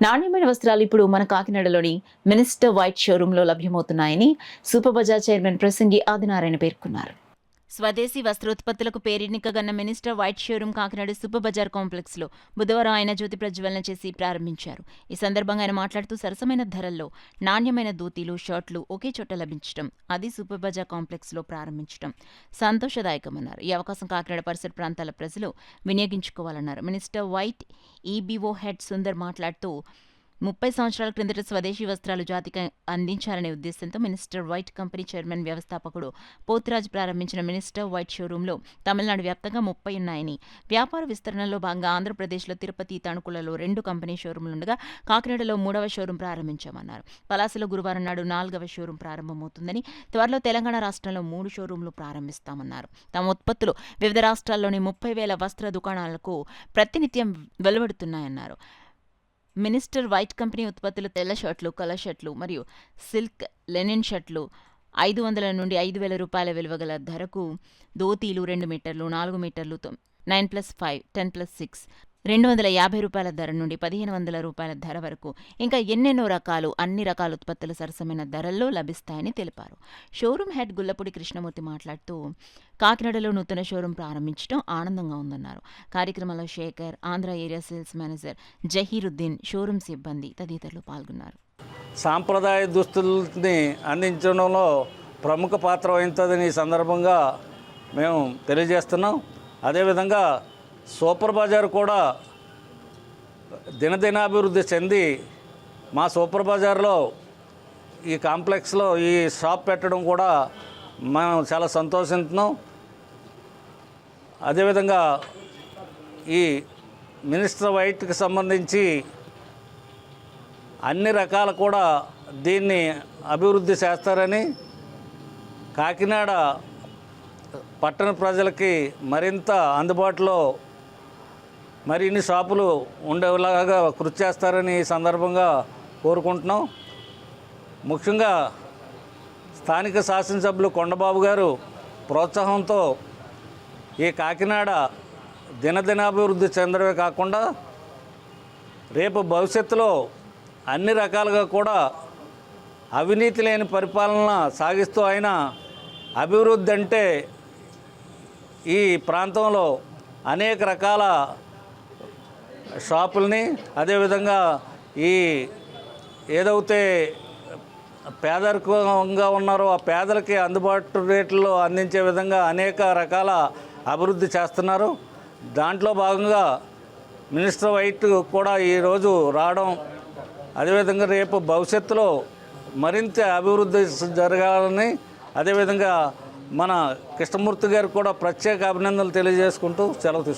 నాణ్యమైన వస్త్రాలు ఇప్పుడు మన కాకినాడలోని మినిస్టర్ వైట్ షోరూంలో లభ్యమవుతున్నాయని సూపర్ బజార్ చైర్మన్ ప్రసంగి ఆదినారాయణ పేర్కొన్నారు. స్వదేశీ వస్త్రోత్పత్తులకు పేరెన్నికగన్న minister white showroom Kakinada super bazaar కాంప్లెక్స్లో బుధవారం ఆయన జ్యోతి ప్రజ్వలన చేసి ప్రారంభించారు. ఈ సందర్భంగా ఆయన మాట్లాడుతూ సరసమైన ధరల్లో నాణ్యమైన ధోతీలు, షర్ట్లు ఒకే చోట లభించడం, అది సూపర్ బజార్ కాంప్లెక్స్లో ప్రారంభించడం సంతోషదాయకమన్నారు. ఈ అవకాశం కాకినాడ పరిసర ప్రాంతాల ప్రజలు వినియోగించుకోవాలన్నారు. మినిస్టర్ వైట్ ఈబీఓ హెడ్ సుందర్ మాట్లాడుతూ 30 సంవత్సరాల క్రిందట స్వదేశీ వస్త్రాలు జాతికి అందించాలనే ఉద్దేశంతో మినిస్టర్ వైట్ కంపెనీ చైర్మన్ వ్యవస్థాపకుడు పోతురాజు ప్రారంభించిన మినిస్టర్ వైట్ షోరూంలో తమిళనాడు వ్యాప్తంగా 30 ఉన్నాయని, వ్యాపార విస్తరణలో భాగంగా ఆంధ్రప్రదేశ్లో తిరుపతి, తణుకులలో 2 కంపెనీ షోరూంలుండగా కాకినాడలో 3వ షోరూం ప్రారంభించామన్నారు. పలాసలో గురువారం నాడు 4వ షోరూం ప్రారంభమవుతుందని, త్వరలో తెలంగాణ రాష్ట్రంలో 3 షోరూంలు ప్రారంభిస్తామన్నారు. తమ ఉత్పత్తులు వివిధ రాష్ట్రాల్లోని 30,000 వస్త్ర దుకాణాలకు ప్రతినిత్యం వెలువడుతున్నాయన్నారు. మినిస్టర్ వైట్ కంపెనీ ఉత్పత్తులు తెల్ల షర్ట్లు, కలర్ షర్ట్లు మరియు సిల్క్ లెనిన్ షర్ట్లు 500 నుండి 5,000 రూపాయల విలువ గల ధరకు, ధోతీలు 2 మీటర్లు, 4 మీటర్లు 9+5, 10+6 250 రూపాయల ధర నుండి 1,500 రూపాయల ధర వరకు ఇంకా ఎన్నెన్నో రకాలు, అన్ని రకాల ఉత్పత్తులు సరసమైన ధరల్లో లభిస్తాయని తెలిపారు. షోరూం హెడ్ గుల్లపూడి కృష్ణమూర్తి మాట్లాడుతూ కాకినాడలో నూతన షోరూం ప్రారంభించడం ఆనందంగా ఉందన్నారు. కార్యక్రమంలో Shekhar, Andhra area sales manager Zaheeruddin, showroom సిబ్బంది తదితరులు పాల్గొన్నారు. సాంప్రదాయ దుస్తుల్ని అందించడంలో ప్రముఖ పాత్ర వహించదని ఈ సందర్భంగా మేము తెలియజేస్తున్నాం. అదేవిధంగా సూపర్ బజార్ కూడా దినదినాభివృద్ధి చెంది మా సూపర్ బజార్లో ఈ కాంప్లెక్స్లో ఈ షాప్ పెట్టడం కూడా మనం చాలా సంతోషిస్తున్నాం. అదేవిధంగా ఈ మినిస్టర్ వైట్కి సంబంధించి అన్ని రకాల కూడా దీన్ని అభివృద్ధి చేస్తారని, కాకినాడ పట్టణ ప్రజలకి మరింత అందుబాటులో మరిన్ని షాపులు ఉండేలాగా కృషి చేస్తారని ఈ సందర్భంగా కోరుకుంటున్నాం. ముఖ్యంగా స్థానిక శాసనసభ్యులు కొండబాబు గారు ప్రోత్సాహంతో ఈ కాకినాడ దినదినాభివృద్ధి చెందడమే కాకుండా రేపు భవిష్యత్తులో అన్ని రకాలుగా కూడా అవినీతి లేని పరిపాలన సాగిస్తూ ఆయన అభివృద్ధి అంటే ఈ ప్రాంతంలో అనేక రకాల షాపుల్ని, అదేవిధంగా ఈ ఏదైతే పేదరికంగా ఉన్నారో ఆ పేదలకి అందుబాటు రేట్లలో అందించే విధంగా అనేక రకాల అభివృద్ధి చేస్తున్నారు. దాంట్లో భాగంగా మినిస్టర్ వైట్ కూడా ఈరోజు రావడం, అదేవిధంగా రేపు భవిష్యత్తులో మరింత అభివృద్ధి జరగాలని, అదేవిధంగా మన కృష్ణమూర్తి గారికి కూడా ప్రత్యేక అభినందనలు తెలియజేసుకుంటూ సెలవు తీసుకుంటాం.